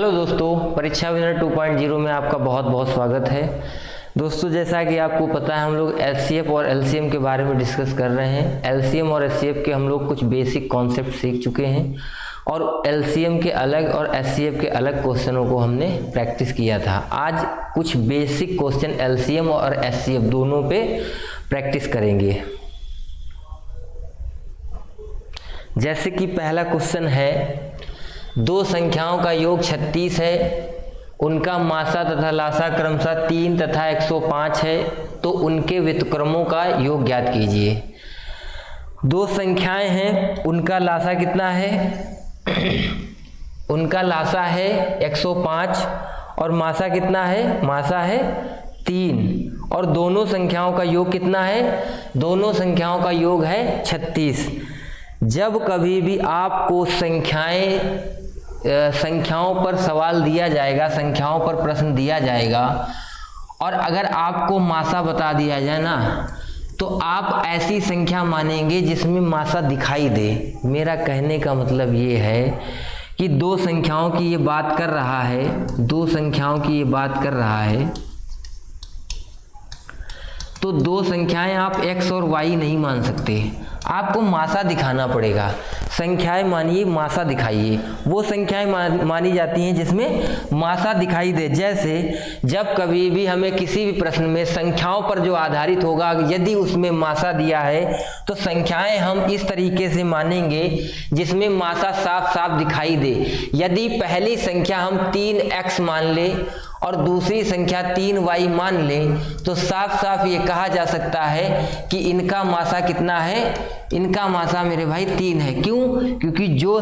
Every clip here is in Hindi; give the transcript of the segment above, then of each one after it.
हेलो दोस्तों, परीक्षा विनर 2.0 में आपका बहुत बहुत स्वागत है। दोस्तों, जैसा कि आपको पता है हम लोग एचसीएफ और एलसीएम के बारे में डिस्कस कर रहे हैं। एलसीएम और एचसीएफ के हम लोग कुछ बेसिक कॉन्सेप्ट सीख चुके हैं और एलसीएम के अलग और एचसीएफ के अलग क्वेश्चनों को हमने प्रैक्टिस किया था। आज कुछ बेसिक क्वेश्चन एलसीएम और एचसीएफ दोनों पे प्रैक्टिस करेंगे। जैसे कि पहला क्वेश्चन है, दो संख्याओं का योग 36 है, उनका मासा तथा लासा क्रमशः 3 तथा 105 है, तो उनके व्युत्क्रमों का योग ज्ञात कीजिए। दो संख्याएं हैं, उनका लासा कितना है? उनका लासा है 105 और मासा कितना है? मासा है 3 और दोनों संख्याओं का योग कितना है? दोनों संख्याओं का योग है 36। जब कभी भी आपको संख्याओं पर सवाल दिया जाएगा, संख्याओं पर प्रश्न दिया जाएगा और अगर आपको मासा बता दिया जाए ना, तो आप ऐसी संख्या मानेंगे जिसमें मासा दिखाई दे। मेरा कहने का मतलब ये है कि दो संख्याओं की ये बात कर रहा है, दो संख्याओं की ये बात कर रहा है, तो दो संख्याएं आप x और y नहीं मान सकते, आपको मासा दिखाना पड़ेगा। संख्याएं मानिए, मासा दिखाइए। वो संख्याएं मानी जाती हैं जिसमें मासा दिखाई दे। जैसे जब कभी भी हमें किसी भी प्रश्न में संख्याओं पर जो आधारित होगा, यदि उसमें मासा दिया है तो संख्याएं हम इस तरीके से मानेंगे जिसमें मासा साफ साफ दिखाई दे। यदि पहली संख्या हम 3x मान ले और दूसरी संख्या 3y मान ले, तो साफ साफ ये कहा जा सकता है कि इनका मासा कितना है? इनका मासा मेरे भाई 3 है। क्यों? क्योंकि जो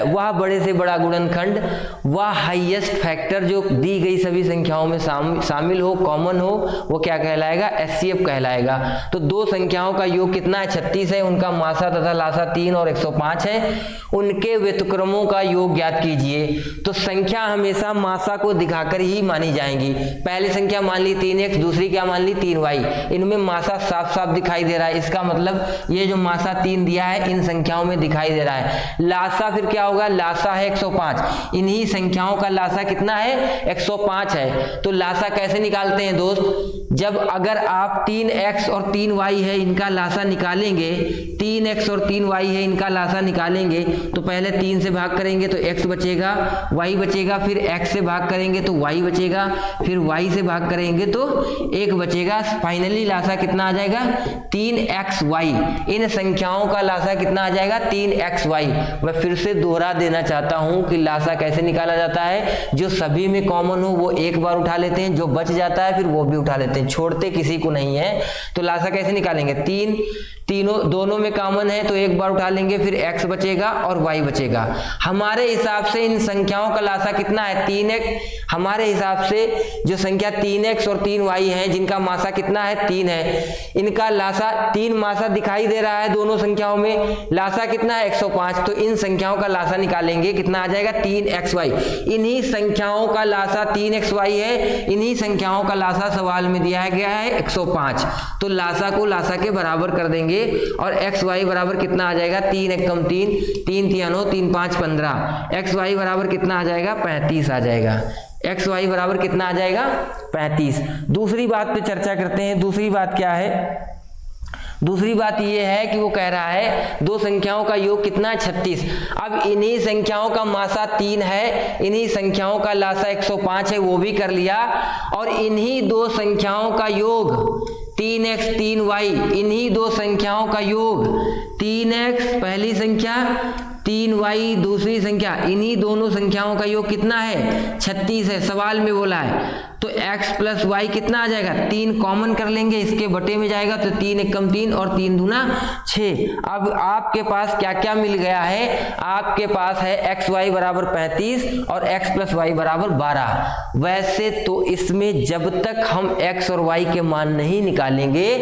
वह बड़े से बड़ा गुणनखंड, वह हाईएस्ट फैक्टर जो दी गई सभी संख्याओं में शामिल हो, कॉमन हो, वो क्या कहलाएगा? एचसीएफ कहलाएगा। तो दो संख्याओं का योग कितना है? 36 है। उनका मासा तथा लासा 3 और 105 है। उनके व्युत्क्रमों का योग ज्ञात कीजिए। तो संख्या हमेशा मासा को दिखाकर ही मानी जाएंगी। पहली संख्या मान ली 3x, दूसरी क्या मान ली? 3y। इनमें मासा साफ साफ दिखाई दे रहा है। इसका मतलब ये जो मासा 3 दिया है इन संख्याओं में दिखाई दे रहा है। लासा फिर क्या होगा? लासा है 105। इन्हीं संख्याओं का लासा कितना है? 105 है। तो लासा कैसे निकालते हैं दोस्त? जब अगर आप 3x और 3y है, इनका लासा निकालेंगे, 3x और 3y है, इनका लासा निकालेंगे, तो पहले 3 से भाग करेंगे तो x बचेगा, y बचेगा, फिर x से भाग करेंगे तो y बचेगा, फिर y से भाग करेंगे तो 1 बचेगा। फाइनली लासा कितना आ जाएगा? 3xy। इन संख्याओं का लासा कितना आ जाएगा? 3xy। मैं फिर से दोहरा देना चाहता हूं कि लासा कैसे निकाला जाता है। जो सभी में कॉमन हो वो एक बार उठा लेते हैं, जो बच जाता है फिर वो भी उठा लेते हैं, छोड़ते किसी को नहीं है। तो लासा कैसे निकालेंगे? दोनों में कॉमन है तो एक बार उठा लेंगे, फिर x बचेगा और y बचेगा। हमारे हिसाब से इन संख्याओं का लासा कितना है? 3x। हमारे हिसाब से जो संख्या 3x और 3y है, जिनका मासा कितना है? 3 है, इनका लासा 3 मासा दिखाई दे रहा है दोनों संख्याओं में। लासा कितना है? 105। तो इन संख्याओं का लासा निकालेंगे, कितना आ जाएगा? 3xy। इन्हीं संख्याओं का लासा 3xy है। इन्हीं संख्याओं का लासा सवाल में दिया गया है 105। तो लासा को लासा के बराबर कर देंगे और xy बराबर कितना आ जाएगा? 3 एकम 3, 3 3 9, 3 5 15। xy बराबर कितना आ जाएगा? 35 आ जाएगा। xy बराबर कितना आ जाएगा? 35। दूसरी बात पे चर्चा करते हैं। दूसरी बात क्या है? दूसरी बात यह है कि वो कह रहा है दो संख्याओं का योग कितना है? 36। अब इन्हीं संख्याओं का मासा 3 है, इन्हीं संख्याओं का लासा 105 है, वो भी कर लिया, और इन्हीं दो संख्याओं का योग 3x 3y, इन्हीं दो संख्याओं का योग 3x पहली संख्या, 3y दूसरी संख्या, इन्हीं दोनों संख्याओं का योग कितना है? 36 है। सवाल में बोला है तो x प्लस y कितना आ जाएगा? 3 कॉमन कर लेंगे, इसके बटे में जाएगा तो 3 एकम 3 और 3 दूना 6। अब आपके पास क्या क्या मिल गया है? आपके पास है xy बराबर 35 और x प्लस y बराबर 12। वैसे तो इसमें जब तक हम x और y के मान नहीं निकालेंगे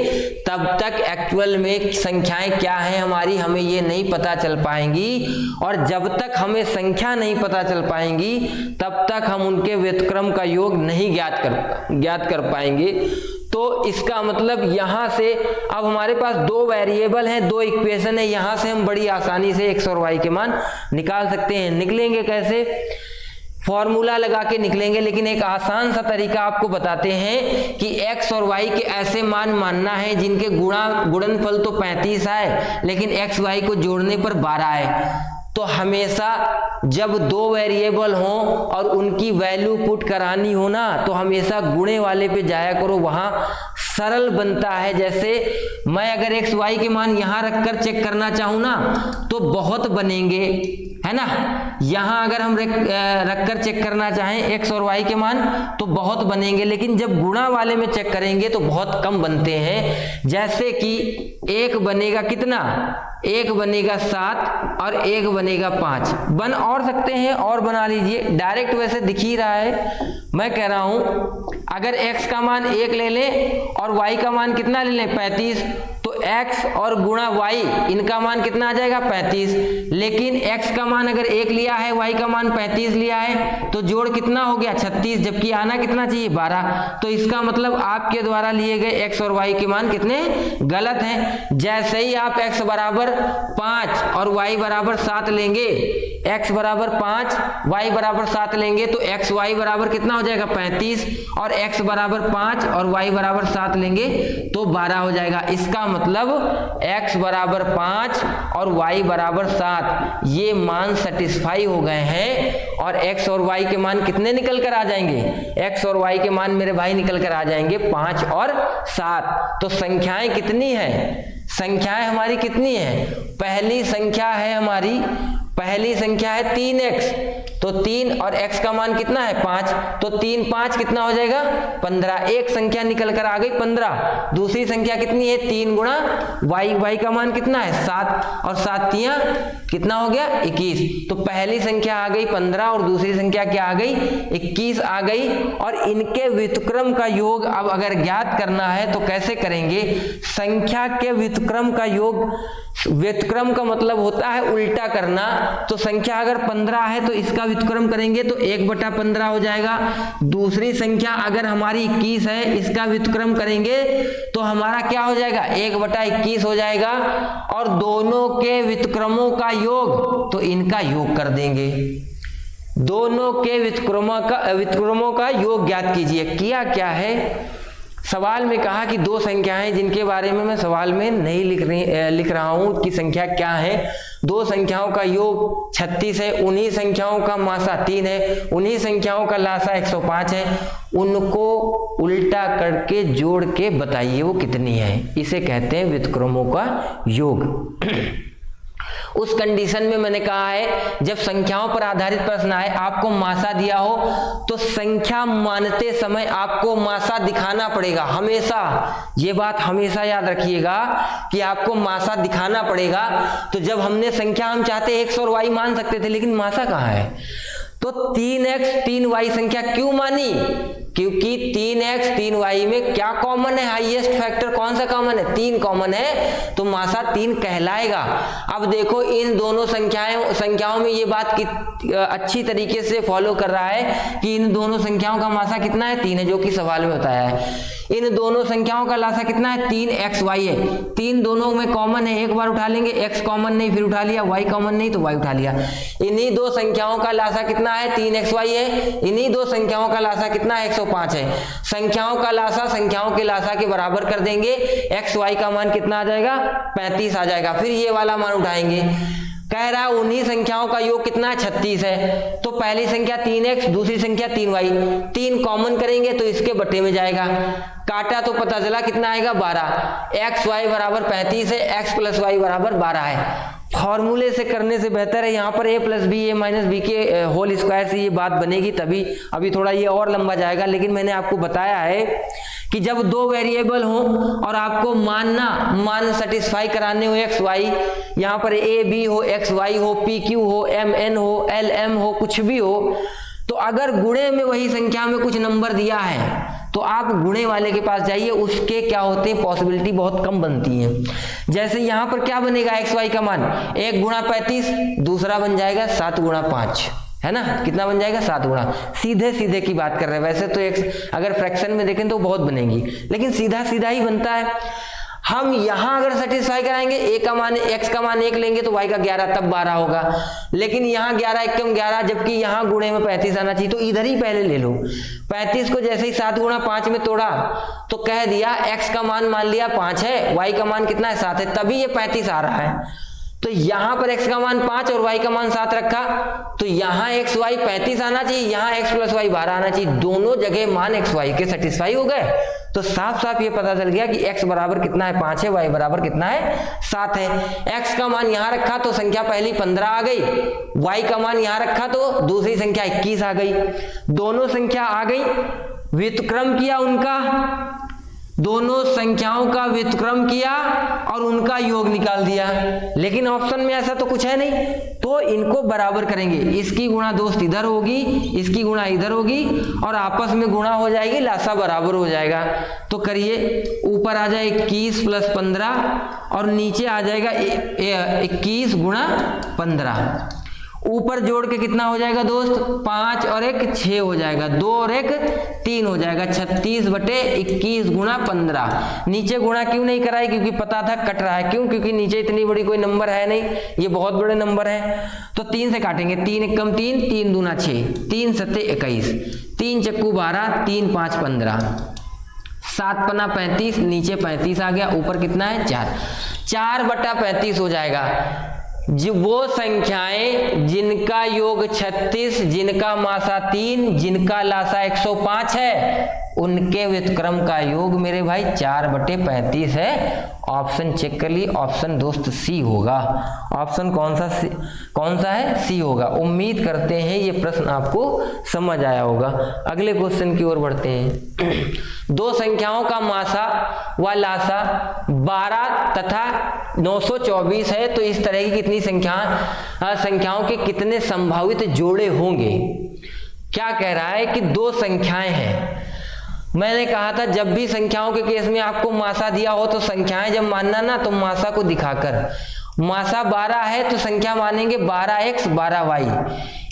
तब तक एक्चुअल में संख्याएं क्या हैं हमारी, हमें ये नहीं पता चल पाएंगी। और जब तक हमें संख्या नहीं पता चल पाएंगी तब तक हम उनके व्युत्क्रम का योग नहीं ज्ञात कर पाएंगे। तो इसका मतलब यहां से अब हमारे पास दो वेरिएबल हैं, दो इक्वेशन है, यहां से हम बड़ी आसानी से x और y के मान निकाल सकते हैं। निकलेंगे कैसे? फॉर्मूला लगा के निकलेंगे, लेकिन एक आसान सा तरीका आपको बताते हैं कि x और y के ऐसे मान मानना है जिनके गुणनफल तो 35 है लेकिन x y को जोड़ने पर 12 है। तो हमेशा जब दो वेरिएबल हों और उनकी वैल्यू पुट करानी हो ना, तो हमेशा गुणे वाले पे जाया करो, वहां सरल बनता है। जैसे मैं अगर एक्स वाई के मान यहां रखकर चेक करना चाहूं ना तो बहुत बनेंगे, है ना। यहां अगर हम रखकर चेक करना चाहें एक्स और वाई के मान तो बहुत बनेंगे, लेकिन जब गुणा वाले में चेक करेंगे तो बहुत कम बनते हैं। जैसे कि एक बनेगा कितना, एक बनेगा 7 और एक बनेगा 5। बन और सकते हैं और बना लीजिए, डायरेक्ट वैसे दिख ही रहा है। मैं कह रहा हूं अगर x का मान 1 ले लें और y का मान कितना ले लें 35, तो x और गुणा y इनका मान कितना आ जाएगा 35। लेकिन x का मान अगर 1 लिया है, y का मान 35 लिया है, तो जोड़ कितना हो गया 36, जबकि आना कितना चाहिए 12। तो इसका मतलब आपके द्वारा लिए गए x और y के मान कितने गलत हैं। जैसे ही आप x बराबर 5 और y बराबर 7 लेंगे, x बराबर 5 y बराबर 7 लेंगे तो x y बराबर कितना हो जाएगा 35, और x बराबर 5 और y बराबर 7 लेंगे तो 12 हो जाएगा। इसका मतलब x बराबर 5 और y बराबर 7 ये मान सेटिस्फाई हो गए हैं, और x और y के मान कितने निकल कर आ जाएंगे, x और y के मान मेरे भाई निकल कर आ जाएंगे 5 और 7। तो संख्याएं कितनी है, संख्याएं हमारी कितनी है, पहली संख्या है हमारी, पहली संख्या है 3x, तो 3 और x का मान कितना है 5, तो 3 5 कितना हो जाएगा 15। एक संख्या निकल कर आ गई 15। दूसरी संख्या कितनी है 3 गुणा y का मान कितना है 7 और 7 तियां कितना हो गया 21। तो पहली संख्या आ गई 15 और दूसरी संख्या क्या आ गई 21 आ गई। और इनके व्युत्क्रम का योग अब अगर ज्ञात करना है तो कैसे करेंगे, संख्या के व्युत्क्रम का योग, व्युत्क्रम का मतलब होता है उल्टा करना। तो संख्या अगर 15 है तो इसका व्युत्क्रम करेंगे तो 1/15 हो जाएगा। दूसरी संख्या अगर हमारी 21 है, इसका व्युत्क्रम करेंगे तो हमारा क्या हो जाएगा 1/21 हो जाएगा। और दोनों के व्युत्क्रमों का योग, तो इनका योग कर देंगे। दोनों के व्युत्क्रमों का योग ज्ञात कीजिए। किया क्या है, सवाल में कहा कि दो संख्याएं जिनके बारे में मैं सवाल में नहीं लिख रहा हूं कि संख्या क्या है, दो संख्याओं का योग 36 है, उन्हीं संख्याओं का मासा 3 है, उन्हीं संख्याओं का लासा 105 है, उनको उल्टा करके जोड़ के बताइए वो कितनी है। इसे कहते हैं व्युत्क्रमों का योग। उस कंडीशन में मैंने कहा है जब संख्याओं पर आधारित प्रश्न आए, आपको मासा दिया हो तो संख्या मानते समय आपको मासा दिखाना पड़ेगा। हमेशा ये बात हमेशा याद रखिएगा कि आपको मासा दिखाना पड़ेगा। तो जब हमने संख्या, हम चाहते x और y मान सकते थे लेकिन मासा कहाँ है, तो 3x 3y संख्या क्यों मानी, क्योंकि 3x 3y में क्या कॉमन है, हाईएस्ट फैक्टर कौन सा कॉमन है 3 कॉमन है, तो मासा 3 कहलाएगा। अब देखो इन दोनों संख्याओं में ये बात की अच्छी तरीके से फॉलो कर रहा है कि इन दोनों संख्याओं का मासा कितना है 3 है, जो कि सवाल में बताया है। इन दोनों संख्याओं का लासा कितना है 3xy है, 3 दोनों में कॉमन है, एक बार उठा लेंगे, x कॉमन नहीं फिर उठा लिया, y कॉमन नहीं तो y उठा लिया। इन्हीं दो संख्याओं का लासा कितना है 3xy है, इन्हीं दो संख्याओं का लासा कितना है 105 है। संख्याओं का लासा संख्याओं के लासा के बराबर कर देंगे, xy का मान कितना आ जाएगा 35 आ जाएगा। फिर ये वाला मान उठाएंगे, कह रहा उन्हीं संख्याओं का योग कितना है 36 है, तो पहली संख्या 3x दूसरी संख्या 3y, 3 कॉमन करेंगे तो इसके बट्टे में जाएगा, काटा तो पता चला कितना आएगा 12। xy बराबर 35 है, x प्लस y बराबर 12 है। फॉर्मूले से करने से बेहतर है यहाँ पर a plus B A minus B के होल स्क्वायर से ये बात बनेगी, तभी अभी थोड़ा ये और लंबा जाएगा। लेकिन मैंने आपको बताया है कि जब दो वेरिएबल हो और आपको मान सेटिस्फाई कराने हो एक्स वाई, यहाँ पर ए बी हो, एक्स वाई हो, पी क्यू हो, एम एन हो, एल एम हो, कुछ भी हो, तो अगर गुणे में वही संख्या में कुछ नंबर दिया है तो आप गुणे वाले के पास जाइए, उसके क्या होते हैं पॉसिबिलिटी बहुत कम बनती है। जैसे यहाँ पर क्या बनेगा एक्स वाई का मान 1 गुणा 35, दूसरा बन जाएगा 7 गुणा 5, है ना, कितना बन जाएगा 7 गुणा। सीधे सीधे की बात कर रहे हैं, वैसे तो एक अगर फ्रैक्शन में देखें तो बहुत बनेगी, लेकिन सीधा सीधा ही बनता है। हम यहां अगर सेटिस्फाई कराएंगे a का मान x का मान 1 लेंगे तो y का 11 तब 12 होगा, लेकिन यहाँ 11 एकम 11 जबकि यहाँ गुणे में 35 आना चाहिए, तो इधर ही पहले ले लो। 35 को जैसे ही 7 गुणा 5 में तोड़ा तो कह दिया x का मान लिया 5 है, y का मान कितना है 7 है, तभी ये 35 आ रहा है। तो यहां पर x का मान 5 और y का मान 7 रखा, तो यहां x y 35 आना चाहिए, यहां x प्लस y 12 आना चाहिए, दोनों जगह मान x y के सेटिस्फाई हो गए। तो साफ साफ ये पता चल गया कि x बराबर कितना है 5 है, y बराबर कितना है 7 है। x का मान यहां रखा तो संख्या पहली 15 आ गई, y का मान यहां रखा तो दूसरी संख्या 21 आ गई। दोनों संख्या आ गई, व्युत्क्रम किया उनका, दोनों संख्याओं का व्युत्क्रम किया और उनका योग निकाल दिया। लेकिन ऑप्शन में ऐसा तो कुछ है नहीं, तो इनको बराबर करेंगे, इसकी गुणा दोस्त इधर होगी, इसकी गुणा इधर होगी और आपस में गुणा हो जाएगी, लासा बराबर हो जाएगा। तो करिए, ऊपर आ जाए 21 प्लस 15 और नीचे आ जाएगा 21 गुणा 15। ऊपर जोड़ के कितना हो जाएगा दोस्त, 5 और 1 6 हो जाएगा, 2 और 1 3 हो जाएगा, 36 बटे 21 गुणा 15। नीचे गुणा क्यों नहीं कराई, क्योंकि पता था कट रहा है, क्यों, क्योंकि नीचे इतनी बड़ी कोई नंबर है नहीं, ये बहुत बड़े नंबर है। तो 3 से काटेंगे, 3 एकम 3, 3 दूना 6, 3 सत्ते 21, 3 चक्कू 12, 3 5 15, 7 पन्ना 35, नीचे 35 आ गया, ऊपर कितना है 4 बटा 35 हो जाएगा। वो संख्याएं जिनका योग 36, जिनका मासा 3, जिनका लासा 105 है, उनके व्युत्क्रम का योग मेरे भाई 4 बटे 35 है। ऑप्शन चेक कर लिए, ऑप्शन दोस्त सी होगा। ऑप्शन कौन सा है, सी होगा। उम्मीद करते हैं ये प्रश्न आपको समझ आया होगा। अगले क्वेश्चन की ओर बढ़ते हैं। दो संख्याओं का मासा व लासा 12 तथा 924 है, तो इस तरह की कितनी संख्याओं के कितने संभावित जोड़े होंगे। क्या कह रहा है कि दो संख्याएं हैं। मैंने कहा था जब भी संख्याओं के केस में आपको मासा दिया हो तो संख्याएं जब मानना ना तो मासा को दिखाकर, मासा 12 है तो संख्या मानेंगे 12x 12y,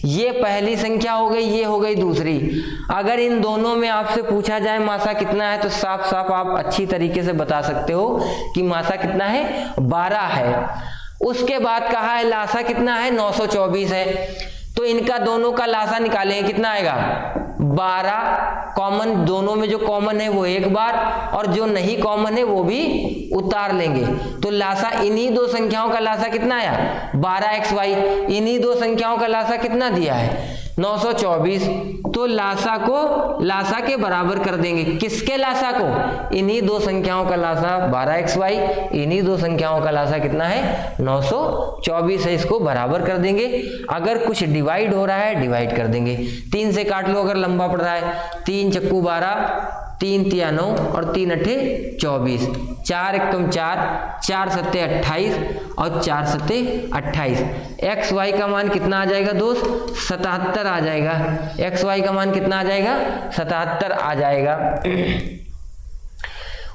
ये पहली संख्या हो गई, ये हो गई दूसरी। अगर इन दोनों में आपसे पूछा जाए मासा कितना है तो साफ साफ आप अच्छी तरीके से बता सकते हो कि मासा कितना है 12 है। उसके बाद कहा है लासा कितना है 924 है, तो इनका दोनों का लासा निकालेंगे, कितना आएगा 12। कॉमन, दोनों में जो कॉमन है वो एक बार और जो नहीं कॉमन है वो भी उतार लेंगे, तो लासा इन्हीं दो संख्याओं का लासा कितना आया 12xy। इन्हीं दो संख्याओं का लासा कितना दिया है 924, तो लासा के बराबर कर देंगे। किसके लासा को, इन्हीं दो संख्याओं का लासा 12xy, इन्हीं दो संख्याओं का लासा कितना है 924 है, इसको बराबर कर देंगे। अगर कुछ डिवाइड हो रहा है डिवाइड कर देंगे, 3 से काट लो अगर लंबा पड़ रहा है, 3 चक्कू 12, 3 तिया 9 और 3 अट्ठे 24, 4 एकम 4, 4 सत्ते 28 और 4 सत्ते 28। एक्स वाई का मान कितना आ जाएगा दोस्त 77 आ जाएगा। एक्स वाई का मान कितना आ जाएगा 77 आ जाएगा।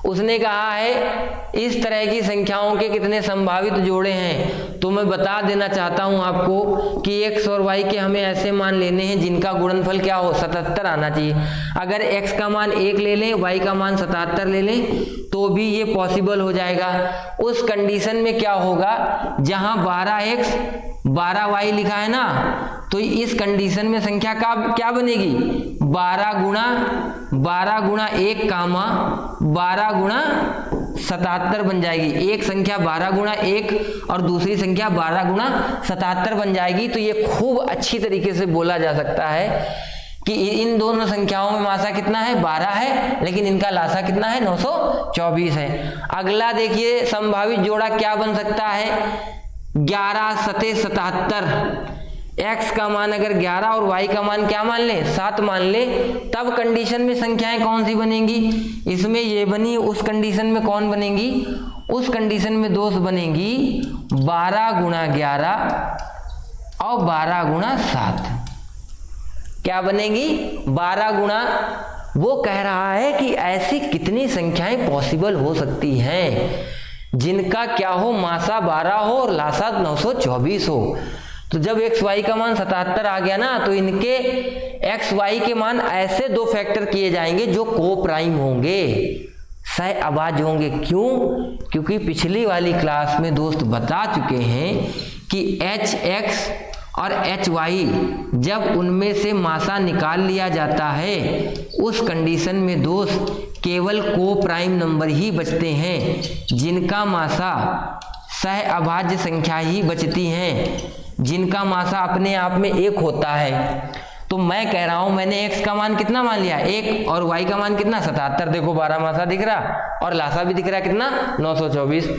उसने कहा है इस तरह की संख्याओं के कितने संभावित जोड़े हैं, तो मैं बता देना चाहता हूं आपको कि x और y के हमें ऐसे मान लेने हैं जिनका गुणनफल क्या हो 77 आना चाहिए। अगर x का मान 1 ले लें, y का मान 77 ले लें तो भी ये पॉसिबल हो जाएगा। उस कंडीशन में क्या होगा, जहां 12x 12y लिखा है ना, तो इस कंडीशन में संख्या का क्या बनेगी 12 गुणा 1 कामा 12 गुणा 77 बन जाएगी। एक संख्या 12 गुणा 1 और दूसरी संख्या 12 गुणा 77 बन जाएगी। तो ये खूब अच्छी तरीके से बोला जा सकता है कि इन दोनों संख्याओं में मासा कितना है 12 है, लेकिन इनका लासा कितना है 924 है। अगला देखिए संभावित जोड़ा क्या बन सकता है 11 सते 77। x का मान अगर 11 और y का मान क्या मान ले 7 मान ले, तब कंडीशन में संख्याएं कौन सी बनेंगी, इसमें ये बनी, उस कंडीशन में कौन बनेंगी, उस कंडीशन में दोस्त बनेंगी 12 गुणा 11 और 12 गुणा 7। क्या बनेगी 12 गुणा, वो कह रहा है कि ऐसी कितनी संख्याएं पॉसिबल हो सकती हैं जिनका क्या हो मासा 12 हो और लासा 924 हो। तो जब एक्स वाई का मान 77 आ गया ना, तो इनके एक्स वाई के मान ऐसे दो फैक्टर किए जाएंगे जो को प्राइम होंगे। सहअभाज्य होंगे। क्यों? क्योंकि पिछली वाली क्लास में दोस्त बता चुके हैं कि HX और HY जब उनमें से मासा निकाल लिया जाता है उस कंडीशन में दोस्त केवल को प्राइम नंबर ही बचते हैं, जिनका मासा सहअभाज्य संख्या ही बचती हैं, जिनका मासा अपने आप में एक होता है। तो मैं कह रहा हूं मैंने x का मान कितना मान लिया 1 और y का मान कितना 77। देखो 12 मासा दिख रहा और लासा भी दिख रहा कितना 924।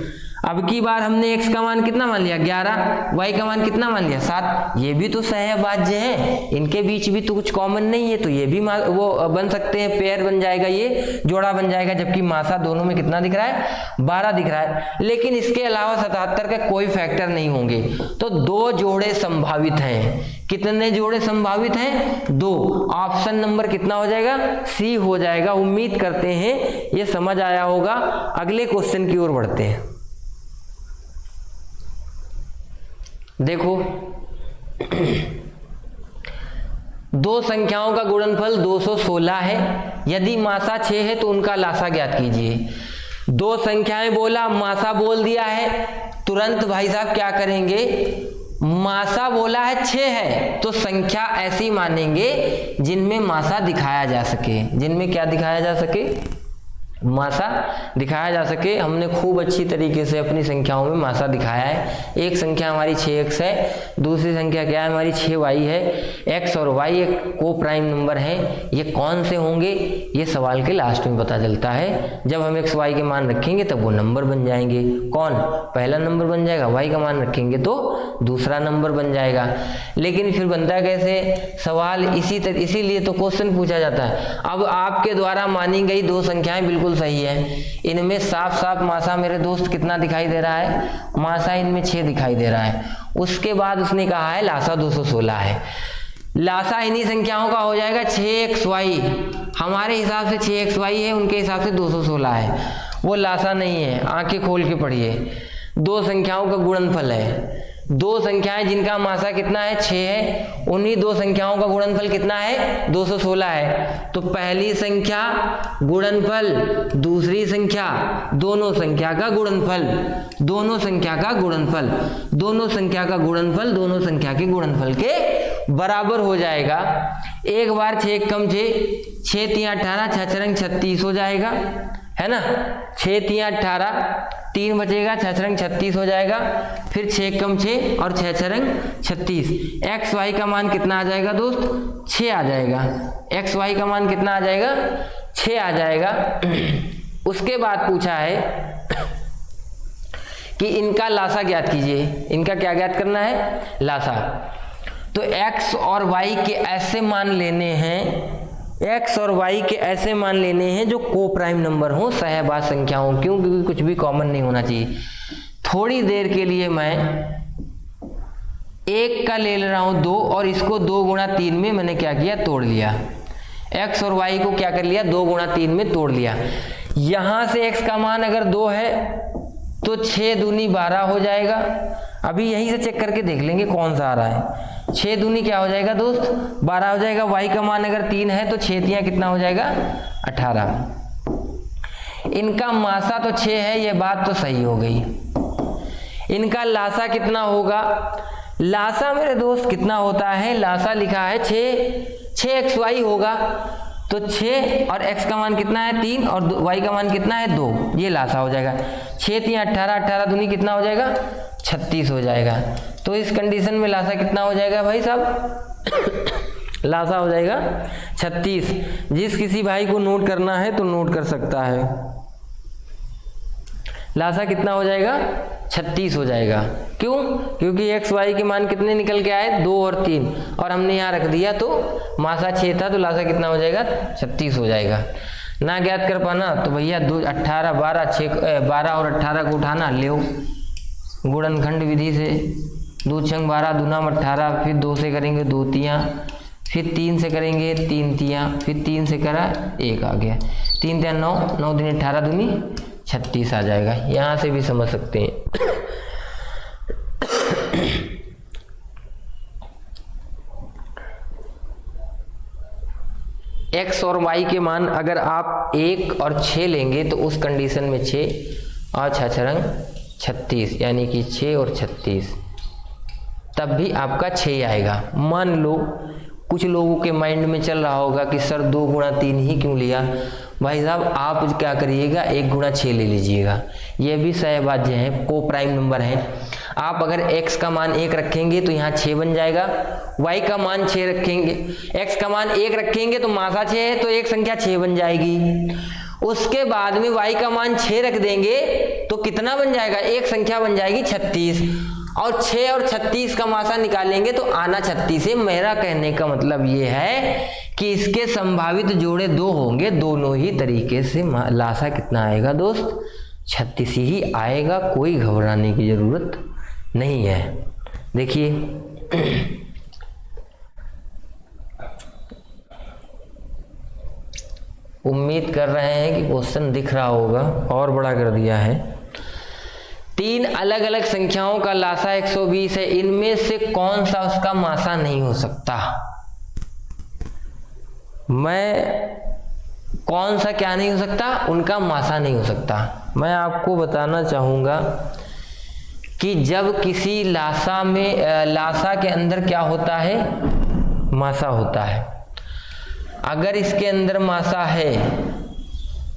अब की बार हमने x का मान कितना मान लिया 11, y का मान कितना मान लिया 7। ये भी तो सहअभाज्य है, इनके बीच भी तो कुछ कॉमन नहीं है, तो ये भी वो बन सकते हैं, पेयर बन जाएगा, ये जोड़ा बन जाएगा। जबकि मासा दोनों में कितना दिख रहा है 12 दिख रहा है, लेकिन इसके अलावा 77 का कोई फैक्टर नहीं होंगे। तो 2 जोड़े संभावित हैं। कितने जोड़े संभावित हैं? 2। ऑप्शन नंबर कितना हो जाएगा? सी हो जाएगा। उम्मीद करते हैं ये समझ आया होगा। अगले क्वेश्चन की ओर बढ़ते हैं। देखो दो संख्याओं का गुणनफल 216 है। यदि मासा 6 है तो उनका लासा ज्ञात कीजिए। 2 संख्याएं बोला, मासा बोल दिया है, तुरंत भाई साहब क्या करेंगे? मासा बोला है 6 है तो संख्या ऐसी मानेंगे जिनमें मासा दिखाया जा सके। जिनमें क्या दिखाया जा सके? मासा दिखाया जा सके। हमने खूब अच्छी तरीके से अपनी संख्याओं में मासा दिखाया है। एक संख्या हमारी 6x है, दूसरी संख्या क्या है हमारी 6y है। x और y एक को प्राइम नंबर है। ये कौन से होंगे ये सवाल के लास्ट में पता चलता है। जब हम x y के मान रखेंगे तब वो नंबर बन जाएंगे। कौन? पहला नंबर बन जाएगा, y का मान रखेंगे तो दूसरा नंबर बन जाएगा। लेकिन फिर बनता कैसे सवाल? इसीलिए तो क्वेश्चन पूछा जाता है। अब आपके द्वारा मानी गई 2 संख्याएं बिल्कुल सही है। इनमें साफ साफ मासा मेरे दोस्त कितना दिखाई दे रहा है? मासा इनमें 6 दिखाई दे रहा है। उसके बाद उसने कहा है लासा 216 है। लासा इन्हीं संख्याओं का हो जाएगा 6xy। हमारे हिसाब से 6xy है, उनके हिसाब से 216 है। वो लासा नहीं है, आंखें खोल के पढ़िए। 2 संख्याओं का गुणनफल है। 2 संख्याएं जिनका मासा कितना है 6 है, उन्हीं 2 संख्याओं का गुणनफल कितना है 216 है। तो पहली संख्या गुणनफल, दूसरी संख्या दोनों संख्या का गुणनफल, दोनों संख्या का गुणनफल, दोनों संख्या का गुणनफल दोनों संख्या के गुणनफल के बराबर हो जाएगा। एक बार 6 कम 6 3 18 6 रंग 36 हो जाएगा, है ना। 6 3 18, 3 बचेगा, 6 रंग 36 हो जाएगा। फिर 6 कम 6 और 6 रंग 36। एक्स वाई का मान कितना आ जाएगा दोस्त? 6 आ जाएगा। एक्स वाई का मान कितना आ जाएगा? 6 आ जाएगा। उसके बाद पूछा है कि इनका लासा ज्ञात कीजिए। इनका क्या ज्ञात करना है? लासा। तो x और y के ऐसे मान लेने हैं, x और y के ऐसे मान लेने हैं जो को प्राइम नंबर हो, सहअभाज्य संख्याओं। क्यों? क्योंकि कुछ भी कॉमन नहीं होना चाहिए। थोड़ी देर के लिए मैं 1 का ले रहा हूं 2 और इसको 2 गुणा 3 में मैंने क्या किया? तोड़ लिया। x और y को क्या कर लिया? 2 गुणा 3 में तोड़ लिया। यहां से x का मान अगर 2 है तो 6 दूनी 12 हो जाएगा। अभी यहीं से चेक करके देख लेंगे कौन सा आ रहा है। 6 दूनी क्या हो जाएगा दोस्त? 12 हो जाएगा। y का मान अगर 3 है तो 6 तियां कितना हो जाएगा? 18। इनका मासा तो 6 है, ये बात तो सही हो गई। इनका लासा कितना होगा? लासा मेरे दोस्त कितना होता है? लासा लिखा है 6xy होगा। तो 6 और x का मान कितना है? 3 और y का मान कितना है? 2। ये लासा हो जाएगा। 6 3 18, 18 दूनी कितना हो जाएगा? 36 हो जाएगा। तो इस कंडीशन में लासा कितना हो जाएगा भाई साहब? लासा हो जाएगा 36। जिस किसी भाई को नोट करना है तो नोट कर सकता है। लासा कितना हो जाएगा? 36 हो जाएगा। क्यों? क्योंकि x y के मान कितने निकल के आए? 2 और 3, और हमने यहाँ रख दिया तो मासा 6 था तो लासा कितना हो जाएगा? 36 हो जाएगा। ना ज्ञात कर पाना तो भैया 18 12 और 18 को उठाना, ले गुणनखंड विधि से 2 छंग 12 दूना 18, फिर 2 से करेंगे 2 तियां, फिर 3 से करेंगे 3 तियां, फिर 3 से करा 1 आ गया। 3 तियां 9, 9 दूनी 18 दूनी 36 आ जाएगा। यहाँ से भी समझ सकते हैं। x और y के मान अगर आप 1 और 6 लेंगे तो उस कंडीशन में 6 और 6 रंग 36, यानी कि 6 और 36, तब भी आपका 6 आएगा। मान लो कुछ लोगों के माइंड में चल रहा होगा कि सर 2 गुणा 3 ही क्यों लिया। भाई साहब आप क्या करिएगा, 1 गुणा 6 ले लीजिएगा, यह भी सहभाज्य है, को प्राइम नंबर है। आप अगर x का मान 1 रखेंगे तो यहाँ 6 बन जाएगा, y का मान 6 रखेंगे, x का मान 1 रखेंगे तो मासा 6 है तो एक संख्या 6 बन जाएगी। उसके बाद में y का मान 6 रख देंगे तो कितना बन जाएगा, एक संख्या बन जाएगी 36, और 6 और 36 का मासा निकालेंगे तो आना 36 है। मेरा कहने का मतलब ये है कि इसके संभावित जोड़े 2 होंगे, दोनों ही तरीके से लासा कितना आएगा दोस्त, 36 ही आएगा, कोई घबराने की जरूरत नहीं है। देखिए उम्मीद कर रहे हैं कि क्वेश्चन दिख रहा होगा, और बड़ा कर दिया है। 3 अलग अलग संख्याओं का लासा 120 है, इनमें से कौन सा उसका मासा नहीं हो सकता। कौन सा क्या नहीं हो सकता, उनका मासा नहीं हो सकता। मैं आपको बताना चाहूंगा कि जब किसी लासा के अंदर क्या होता है, मासा होता है। अगर इसके अंदर मासा है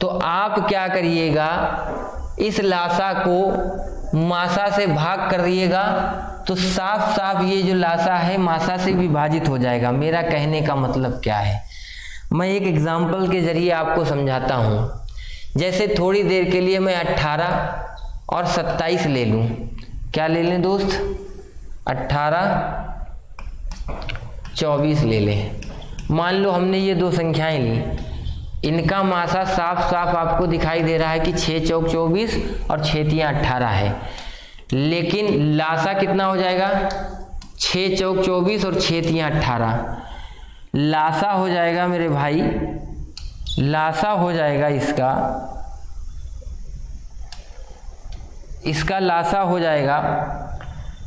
तो आप क्या करिएगा, इस लासा को मासा से भाग करिएगा तो साफ साफ ये जो लासा है मासा से विभाजित हो जाएगा। मेरा कहने का मतलब क्या है, मैं एक एग्जाम्पल के जरिए आपको समझाता हूँ। जैसे थोड़ी देर के लिए मैं 18 और 27 ले लूँ, क्या ले लें दोस्त, 18 24 ले लें। मान लो हमने ये 2 संख्याएं ली, इनका मासा साफ साफ आपको दिखाई दे रहा है कि 6 चौक 24 और 6 तियां 18 है, लेकिन लासा कितना हो जाएगा, 6 चौक 24 और 6 तियां 18। लासा हो जाएगा मेरे भाई, लासा हो जाएगा इसका लासा हो जाएगा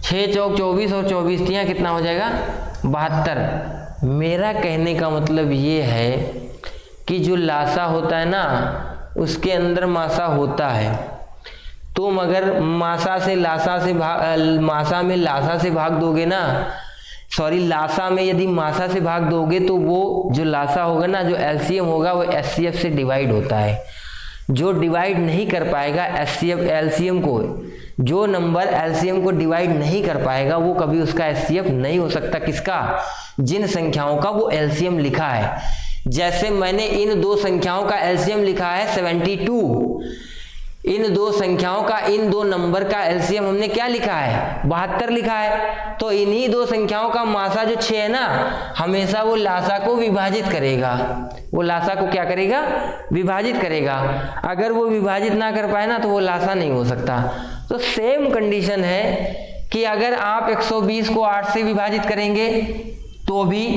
6 चौक 24 और 24 तियां कितना हो जाएगा, 72। मेरा कहने का मतलब ये है कि जो लासा होता है ना उसके अंदर मासा होता है। तुम अगर मासा में लासा से भाग दोगे ना, लासा में यदि मासा से भाग दोगे तो वो जो लासा होगा ना, जो एलसीएम होगा वो एचसीएफ से डिवाइड होता है। जो डिवाइड नहीं कर पाएगा एलसीएम को, जो नंबर एलसीएम को डिवाइड नहीं कर पाएगा वो कभी उसका एचसीएफ नहीं हो सकता। किसका, जिन संख्याओं का वो एलसीएम लिखा है। जैसे मैंने इन 2 संख्याओं का एलसीएम लिखा है 72, इन 2 संख्याओं का, इन 2 नंबर का एलसीएम हमने क्या लिखा है, 72 लिखा है। तो इन्हीं 2 संख्याओं का मासा जो 6 है ना, हमेशा वो लासा को विभाजित करेगा। वो लासा को क्या करेगा, विभाजित करेगा। अगर वो विभाजित ना कर पाए ना तो वो लासा नहीं हो सकता। तो सेम कंडीशन है कि अगर आप 120 को 8 से विभाजित करेंगे तो भी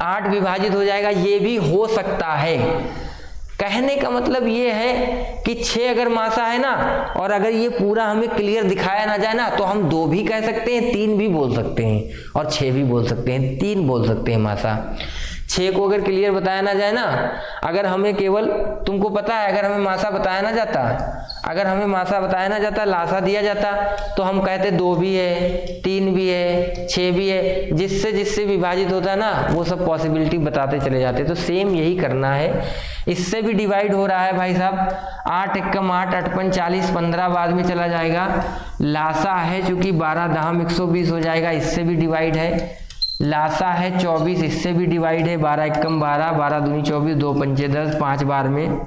8 विभाजित हो जाएगा, ये भी हो सकता है। कहने का मतलब ये है कि 6 अगर मासा है ना, और अगर ये पूरा हमें क्लियर दिखाया ना जाए ना तो हम 2 भी कह सकते हैं, 3 भी बोल सकते हैं, और 6 भी बोल सकते हैं, 3 बोल सकते हैं मासा। 6 को अगर क्लियर बताया ना जाए ना, अगर हमें केवल, तुमको पता है अगर हमें मासा बताया ना जाता, अगर हमें मासा बताया ना जाता, लासा दिया जाता, तो हम कहते 2 भी है, 3 भी है, 6 भी है, जिससे विभाजित होता है ना वो सब पॉसिबिलिटी बताते चले जाते। तो सेम यही करना है, इससे भी डिवाइड हो रहा है भाई साहब। 8 एकम 8, 8 पंच 40, 15 बाद में चला जाएगा। लासा है चूंकि 12 दहम 120 हो जाएगा, इससे भी डिवाइड है। लासा है 24, इससे भी डिवाइड है। 12 एकम 12, 12 दूनी 24, 2 पंचे 10, 5 बार में।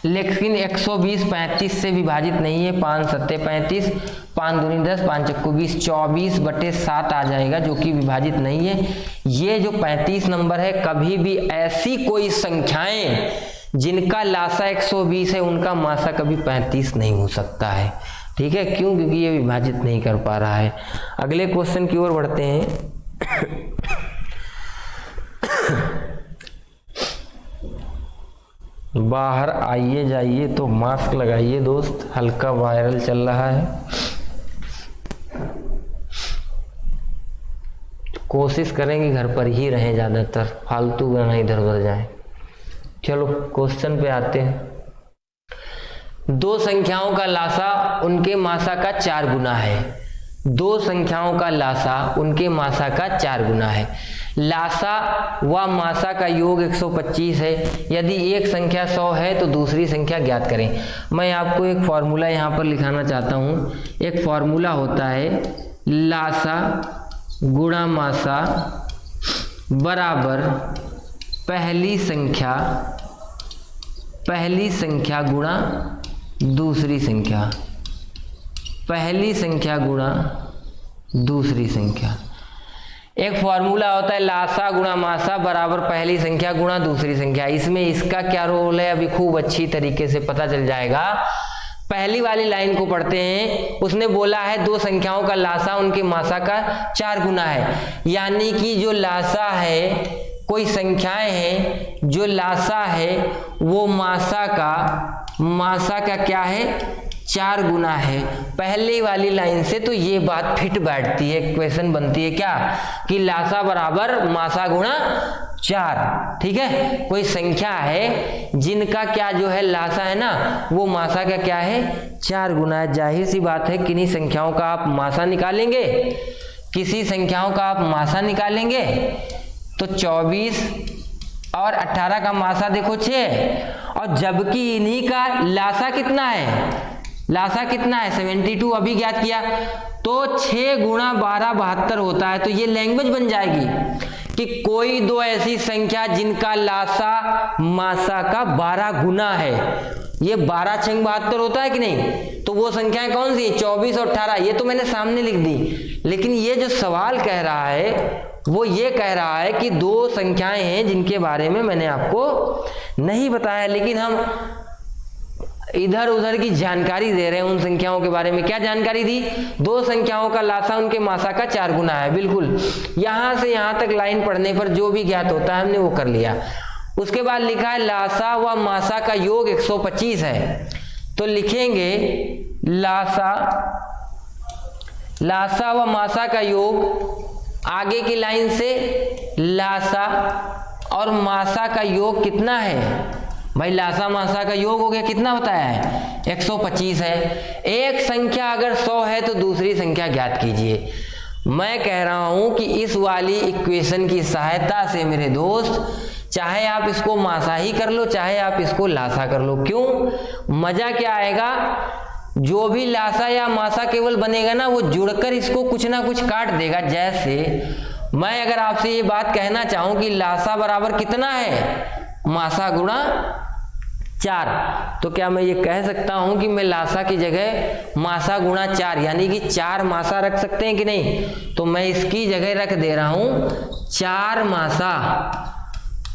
लेकिन 120 35 से विभाजित नहीं है। 5 सत्ते 35, 5 दूनी 10, 5 चक्कू 20, 24/7 आ जाएगा, जो कि विभाजित नहीं है। ये जो 35 नंबर है, कभी भी ऐसी कोई संख्याएं जिनका लासा 120 है उनका मासा कभी 35 नहीं हो सकता है। ठीक है, क्यों? क्योंकि ये विभाजित नहीं कर पा रहा है। अगले क्वेश्चन की ओर बढ़ते हैं। बाहर आइए जाइए तो मास्क लगाइए दोस्त, हल्का वायरल चल रहा है। कोशिश करेंगे घर पर ही रहें, ज़्यादातर फालतू ना इधर उधर जाएं। चलो क्वेश्चन पे आते हैं। दो संख्याओं का लासा उनके मासा का 4 गुना है। दो संख्याओं का लासा उनके मासा का 4 गुना है। लासा व मासा का योग 125 है। यदि एक संख्या 100 है तो दूसरी संख्या ज्ञात करें। मैं आपको एक फॉर्मूला यहाँ पर लिखाना चाहता हूँ। एक फॉर्मूला होता है लासा गुणा मासा बराबर पहली संख्या गुणा दूसरी संख्या, पहली संख्या गुणा दूसरी संख्या। एक फॉर्मूला होता है लासा गुणा मासा बराबर पहली संख्या गुणा दूसरी संख्या। इसमें इसका क्या रोल है अभी खूब अच्छी तरीके से पता चल जाएगा। पहली वाली लाइन को पढ़ते हैं। उसने बोला है दो संख्याओं का लासा उनके मासा का 4 गुना है, यानी कि जो लासा है, कोई संख्याएं हैं जो लासा है वो मासा का क्या है 4 गुना है। पहली वाली लाइन से तो ये बात फिट बैठती है, क्वेश्चन बनती है क्या कि लासा बराबर मासा गुणा 4। ठीक है, कोई संख्या है जिनका क्या जो है लासा है ना वो मासा का क्या है 4 गुना है। जाहिर सी बात है किन्हीं संख्याओं का आप मासा निकालेंगे, किसी संख्याओं का आप मासा निकालेंगे तो 24 और 18 का मासा देखो 6, और जबकि इन्हीं का लासा कितना है, लासा कितना है 72 अभी ज्ञात किया, तो 6 गुणा 12 72 होता है। तो ये लैंग्वेज बन जाएगी कि कोई दो ऐसी संख्या जिनका लासा मासा का 12 गुना है। ये 12 6 72 होता है कि नहीं, तो वो संख्याएं कौन सी 24 और 18, ये तो मैंने सामने लिख दी। लेकिन ये जो सवाल कह रहा है वो ये कह रहा है कि दो संख्याएं हैं जिनके बारे में मैंने आपको नहीं बताया, लेकिन हम इधर उधर की जानकारी दे रहे हैं उन संख्याओं के बारे में। क्या जानकारी दी, दो संख्याओं का लासा उनके मासा का 4 गुना है। बिल्कुल, यहां से यहां तक लाइन पढ़ने पर जो भी ज्ञात होता है हमने वो कर लिया। उसके बाद लिखा है लासा व मासा का योग 125 है, तो लिखेंगे लासा व मासा का योग, आगे की लाइन से लासा और मासा का योग कितना है भाई, लासा मासा का योग हो गया कितना बताया है 125 है। एक संख्या अगर 100 है तो दूसरी संख्या ज्ञात कीजिए। मैं कह रहा हूं कि इस वाली इक्वेशन की सहायता से मेरे दोस्त, चाहे आप इसको मासा ही कर लो चाहे आप इसको लासा कर लो। क्यों, मजा क्या आएगा, जो भी लासा या मासा केवल बनेगा ना वो जुड़कर इसको कुछ ना कुछ काट देगा। जैसे मैं अगर आपसे ये बात कहना चाहूं कि लासा बराबर कितना है मासा गुणा 4, तो क्या मैं ये कह सकता हूं कि मैं लासा की जगह मासा गुणा 4 यानी कि 4 मासा रख सकते हैं कि नहीं, तो मैं इसकी जगह रख दे रहा हूं 4 मासा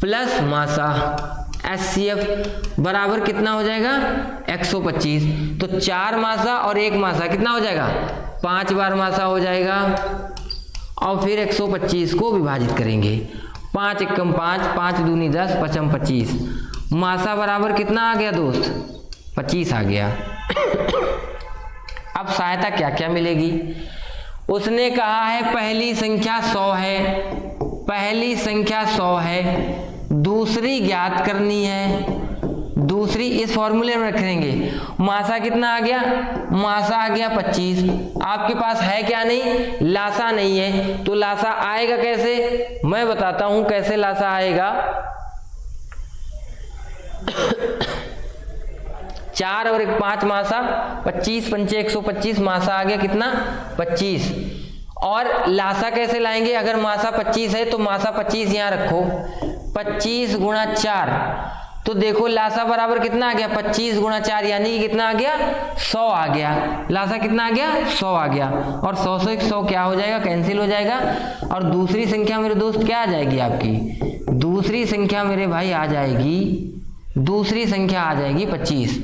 प्लस मासा, HCF बराबर कितना हो जाएगा 125। तो 4 मासा और 1 मासा कितना हो जाएगा 5 बार मासा हो जाएगा, और फिर 125 को विभाजित करेंगे। 5 एकम 5, 5 दूनी 10, 5 25, मासा बराबर कितना आ गया दोस्त 25 आ गया। अब सहायता क्या क्या मिलेगी, उसने कहा है पहली संख्या 100 है, पहली संख्या 100 है, दूसरी ज्ञात करनी है। दूसरी इस फॉर्मूले में रखेंगे, मासा कितना आ गया, मासा आ गया 25। आपके पास है क्या, नहीं लासा नहीं है, तो लासा आएगा कैसे, मैं बताता हूं कैसे लासा आएगा। 4 और 1 5 मासा, 25 पंचे 125, मासा आ गया कितना 25। और लासा कैसे लाएंगे, अगर मासा 25 है तो मासा 25 यहां रखो, 25 गुणा 4, तो देखो लासा बराबर कितना आ गया 25 गुणा 4 यानी कि कितना आ गया 100 आ गया। लासा कितना आ गया 100 आ गया, और 100 से 100 क्या हो जाएगा कैंसिल हो जाएगा, और दूसरी संख्या मेरे दोस्त क्या आ जाएगी आपकी, दूसरी संख्या मेरे भाई आ जाएगी, दूसरी संख्या आ जाएगी 25।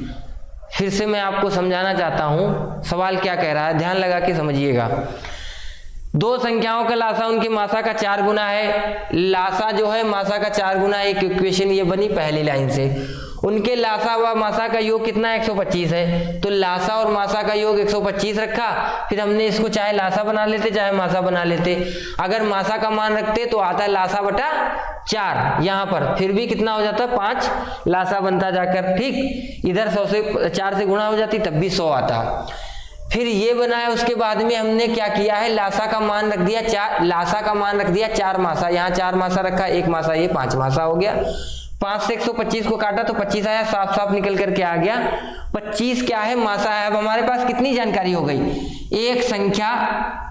फिर से मैं आपको समझाना चाहता हूं सवाल क्या कह रहा है, ध्यान लगा के समझिएगा। दो संख्याओं का लासा उनकी मासा का 4 गुना है, लासा जो है मासा का 4 गुना, एक इक्वेशन ये बनी पहली लाइन से। उनके लासा व मासा का योग कितना 125 है, तो लासा और मासा का योग 125 रखा। फिर हमने इसको चाहे लासा बना लेते चाहे मासा बना लेते। अगर मासा का मान रखते तो आता है लासा बटा 4 यहाँ पर, फिर भी कितना हो जाता 5 लासा बनता जाकर। ठीक, इधर 100 से 4 से गुणा हो जाती तब भी 100 आता। फिर ये बनाया, उसके बाद में हमने क्या किया है, लासा का मान रख दिया 4, लासा का मान रख दिया 4 मासा, यहाँ 4 मासा रखा, 1 मासा, ये 5 मासा हो गया। 5 से 125 को काटा तो 25 आया, साफ साफ निकल करके आ गया 25 क्या है, मासा है। अब हमारे पास कितनी जानकारी हो गई, एक संख्या,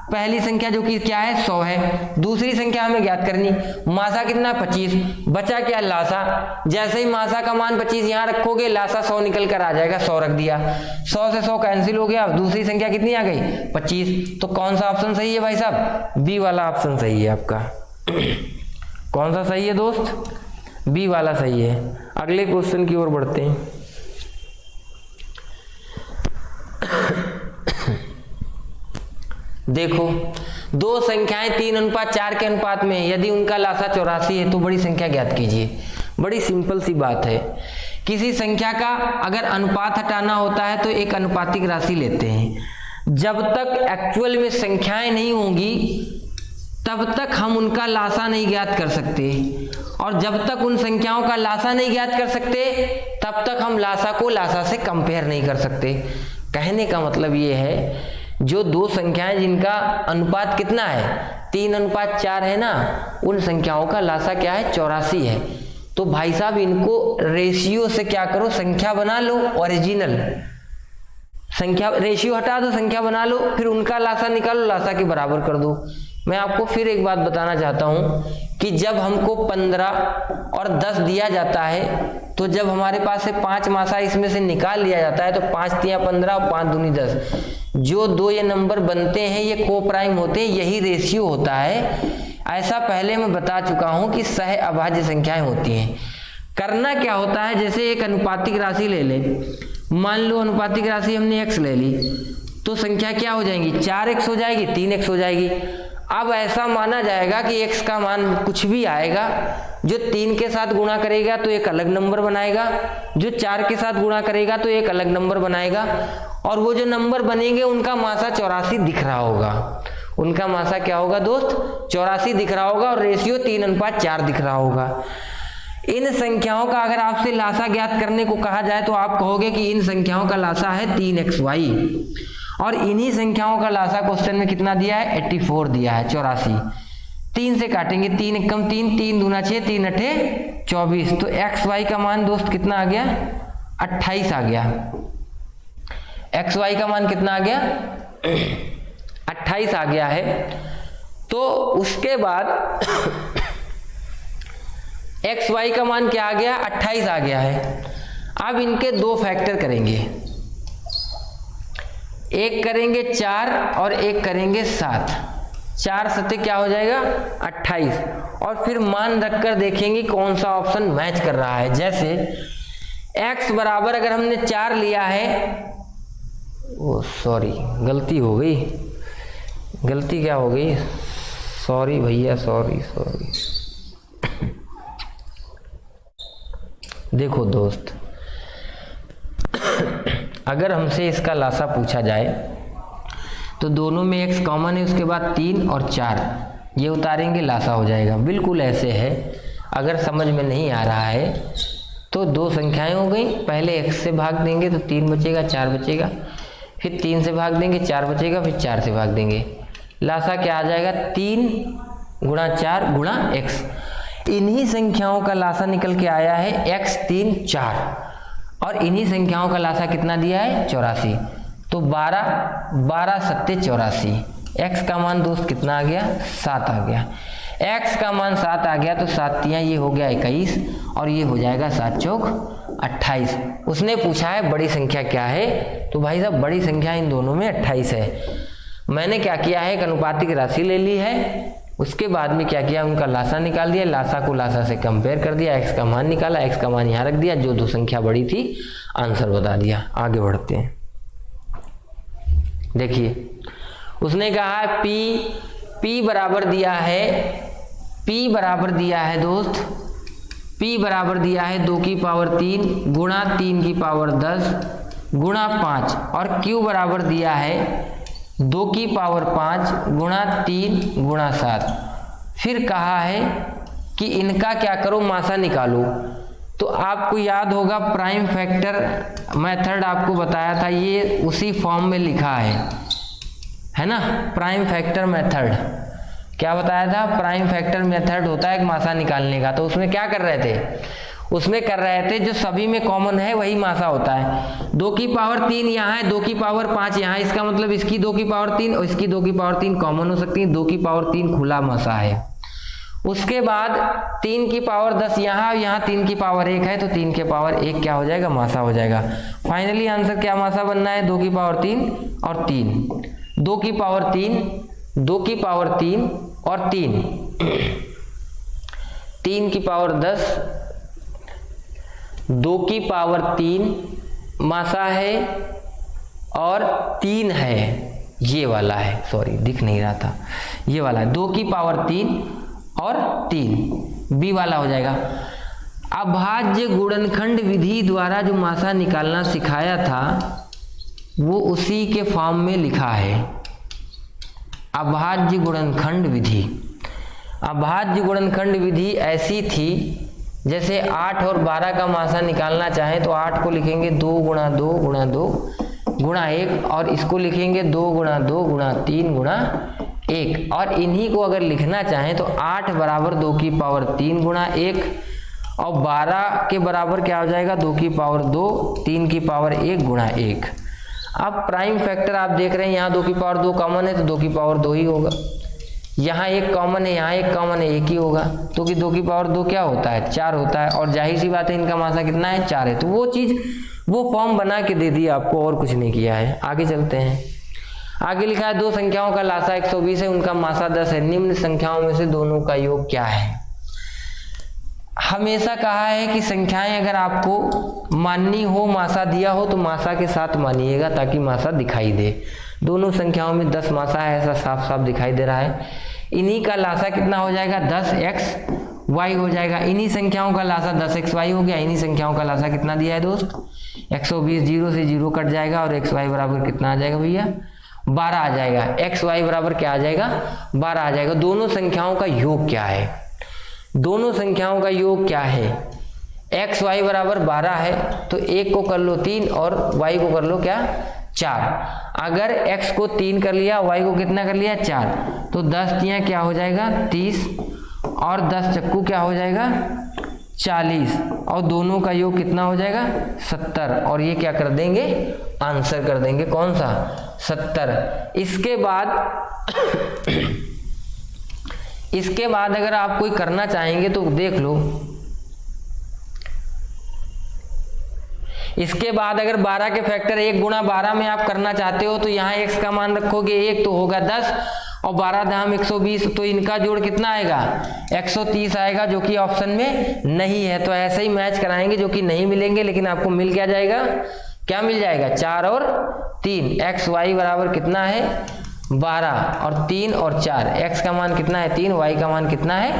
पहली संख्या जो कि क्या है 100 है, दूसरी संख्या हमें ज्ञात करनी, मासा कितना 25, बचा क्या लासा। जैसे ही मासा का मान 25 यहाँ रखोगे लासा 100 निकल कर आ जाएगा, 100 रख दिया, 100 से 100 कैंसिल हो गया, दूसरी संख्या कितनी आ गई 25। तो कौन सा ऑप्शन सही है भाई साहब, बी वाला ऑप्शन सही है आपका। कौन सा सही है दोस्त, बी वाला सही है। अगले क्वेश्चन की ओर बढ़ते हैं। देखो, दो संख्याएं 3:4 के अनुपात में, यदि उनका लासा 84 है तो बड़ी संख्या ज्ञात कीजिए। बड़ी सिंपल सी बात है, किसी संख्या का अगर अनुपात हटाना होता है तो एक अनुपातिक राशि लेते हैं। जब तक एक्चुअल में संख्याएं नहीं होंगी तब तक हम उनका लासा नहीं ज्ञात कर सकते, और जब तक उन संख्याओं का लासा नहीं ज्ञात कर सकते तब तक हम लासा को लासा से कंपेयर नहीं कर सकते। कहने का मतलब ये है, जो दो संख्याएं जिनका अनुपात कितना है 3:4 है ना, उन संख्याओं का लासा क्या है 84 है। तो भाई साहब इनको रेशियो से क्या करो, संख्या बना लो, ओरिजिनल संख्या, रेशियो हटा दो, संख्या बना लो, फिर उनका लासा निकालो, लासा के बराबर कर दो। मैं आपको फिर एक बात बताना चाहता हूं कि जब हमको 15 और 10 दिया जाता है तो जब हमारे पास से 5 मासा इसमें से निकाल लिया जाता है तो 5 तिया 15 और 5 दूनी 10, जो दो ये नंबर बनते हैं ये को प्राइम होते हैं, यही रेशियो होता है। ऐसा पहले मैं बता चुका हूं कि सह अभाज्य संख्याएं होती हैं। करना क्या होता है, जैसे एक अनुपातिक राशि ले ले, मान लो अनुपातिक राशि हमने x ले ली, तो संख्या क्या हो जाएंगी 4x हो जाएगी, 3x हो जाएगी। अब ऐसा माना जाएगा कि x का मान कुछ भी आएगा, जो 3 के साथ गुणा करेगा तो एक अलग नंबर बनाएगा, जो 4 के साथ गुणा करेगा तो एक अलग नंबर बनाएगा, और वो जो नंबर बनेंगे उनका मासा 84 दिख रहा होगा। उनका मासा क्या होगा दोस्त 84 दिख रहा होगा, और रेशियो 3:4 दिख रहा होगा। इन संख्याओं का अगर आपसे लासा ज्ञात करने को कहा जाए तो आप कहोगे कि इन संख्याओं का लासा है 3xy, और इन्हीं संख्याओं का लासा क्वेश्चन में कितना दिया है 84 दिया है, 84। 3 से काटेंगे, 3 एकम 3, 3 दूना 6, 3 अठे 24। तो xy का मान दोस्त कितना आ गया 28 आ गया। xy का मान कितना आ गया 28 आ गया है। तो उसके बाद xy का मान क्या आ गया 28 आ गया है। अब इनके दो फैक्टर करेंगे, एक करेंगे 4 और एक करेंगे 7। 4 सत्ते क्या हो जाएगा 28, और फिर मान रखकर देखेंगे कौन सा ऑप्शन मैच कर रहा है। जैसे x बराबर अगर हमने 4 लिया है, ओ सॉरी गलती हो गई, गलती क्या हो गई, सॉरी भैया, सॉरी। देखो दोस्त, अगर हमसे इसका लासा पूछा जाए तो दोनों में x कॉमन है, उसके बाद 3 और 4 ये उतारेंगे, लासा हो जाएगा। बिल्कुल ऐसे है। अगर समझ में नहीं आ रहा है तो दो संख्याएं हो गई, पहले x से भाग देंगे तो 3 बचेगा, 4 बचेगा, फिर 3 से भाग देंगे 4 बचेगा, फिर 4 से भाग देंगे, लासा क्या आ जाएगा 3 गुणा 4 गुणा x। इन्हीं संख्याओं का लासा निकल के आया है x 3 4, और इन्हीं संख्याओं का लासा कितना दिया है 84। तो 12 सत्ते 84। x का मान दोस्त कितना आ गया 7 आ गया। x का मान 7 आ गया तो 7 तियां ये हो गया 21, और ये हो जाएगा 7 चौक 28। उसने पूछा है बड़ी संख्या क्या है, तो भाई साहब बड़ी संख्या इन दोनों में 28 है। मैंने क्या किया है, एक अनुपातिक राशि ले ली है, उसके बाद में क्या किया, उनका लासा निकाल दिया, लासा को लासा से कंपेयर कर दिया, x का मान निकाला, x का मान यहाँ रख दिया, जो दो संख्या बड़ी थी आंसर बता दिया। आगे बढ़ते हैं। देखिए उसने कहा है p बराबर दिया है दोस्त P बराबर दिया है 2 की पावर 3 गुणा 3 की पावर 10 गुणा 5 और Q बराबर दिया है 2 की पावर 5 गुणा 3 गुणा 7। फिर कहा है कि इनका क्या करो, मासा निकालो। तो आपको याद होगा प्राइम फैक्टर मेथड आपको बताया था, ये उसी फॉर्म में लिखा है ना। प्राइम फैक्टर मेथड क्या बताया था, प्राइम फैक्टर मेथड होता है एक मासा निकालने का। तो उसमें क्या कर रहे थे, उसमें कर रहे थे जो सभी में कॉमन है वही मासा होता है। 2 की पावर 3 यहाँ है, 2 की पावर 5 यहाँ है, इसका मतलब इसकी 2 की पावर 3 और इसकी 2 की पावर 3 कॉमन हो सकती है। 2 की पावर 3 खुला मासा है। उसके बाद 3 की पावर 10 यहाँ, यहाँ 3 की पावर 1 है, तो 3 के पावर 1 क्या हो जाएगा, मासा हो जाएगा। फाइनली आंसर क्या मासा बनना है, 2 की पावर 3 और 3, 2 की पावर 3, 2 की पावर 3 और 3, 3 की पावर 10, 2 की पावर 3 मासा है और 3 है, ये वाला है, सॉरी दिख नहीं रहा था, ये वाला है 2 की पावर 3 और 3, बी वाला हो जाएगा। अभाज्य गुणनखंड विधि द्वारा जो मासा निकालना सिखाया था वो उसी के फॉर्म में लिखा है, अभाज्य गुणनखंड विधि। अभाज्य गुणनखंड विधि ऐसी थी जैसे 8 और 12 का मासा निकालना चाहें तो 8 को लिखेंगे 2 गुणा 2 गुणा 2 गुणा 1 और इसको लिखेंगे 2 गुणा 2 गुणा 3 गुणा 1। और इन्हीं को अगर लिखना चाहें तो 8 बराबर 2 की पावर 3 गुणा 1 और 12 के बराबर क्या हो जाएगा, 2 की पावर 2 3 की पावर 1 गुणा 1। अब प्राइम फैक्टर आप देख रहे हैं, यहाँ 2 की पावर 2 कॉमन है तो 2 की पावर 2 ही होगा, यहाँ 1 कॉमन है, यहाँ 1 कॉमन है, 1 ही होगा। तो कि 2 की पावर 2 क्या होता है, 4 होता है। और जाहिर सी बात है इनका मासा कितना है, 4 है। तो वो चीज़ वो फॉर्म बना के दे दी आपको, और कुछ नहीं किया है। आगे चलते हैं। आगे लिखा है 2 संख्याओं का लासा 120 है, उनका मासा 10 है, निम्न संख्याओं में से दोनों का योग क्या है। हमेशा कहा है कि संख्याएं अगर आपको माननी हो, मासा दिया हो तो मासा के साथ मानिएगा ताकि मासा दिखाई दे। दोनों संख्याओं में 10 मासा है, ऐसा साफ साफ दिखाई दे रहा है। इन्हीं का लासा कितना हो जाएगा, 10xy हो जाएगा। इन्हीं संख्याओं का लासा 10xy हो गया। इन्हीं संख्याओं का लासा कितना दिया है दोस्त, 120। 0 से 0 कट जाएगा और xy बराबर कितना आ जाएगा भैया, 12 आ जाएगा। xy बराबर क्या आ जाएगा, 12 आ जाएगा। दोनों संख्याओं का योग क्या है, दोनों संख्याओं का योग क्या है, xy बराबर 12 है तो 1 को कर लो 3 और y को कर लो क्या, 4। अगर x को 3 कर लिया, y को कितना कर लिया, 4, तो 10 तियां क्या हो जाएगा, 30 और 10 चक्कू क्या हो जाएगा, 40 और दोनों का योग कितना हो जाएगा, 70। और ये क्या कर देंगे, आंसर कर देंगे, कौन सा, 70। इसके बाद अगर आप कोई करना चाहेंगे तो देख लो। इसके बाद अगर 12 के फैक्टर 1 गुणा 12 में आप करना चाहते हो तो यहाँ x का मान रखोगे 1 तो होगा 10 और 12 धाम 120, तो इनका जोड़ कितना आएगा, 130 आएगा, जो कि ऑप्शन में नहीं है। तो ऐसे ही मैच कराएंगे जो कि नहीं मिलेंगे, लेकिन आपको मिल क्या जाएगा, क्या मिल जाएगा, 4 और 3। एक्स वाई बराबर कितना है, 12 और 3 और 4। x का मान कितना है, 3, y का मान कितना है,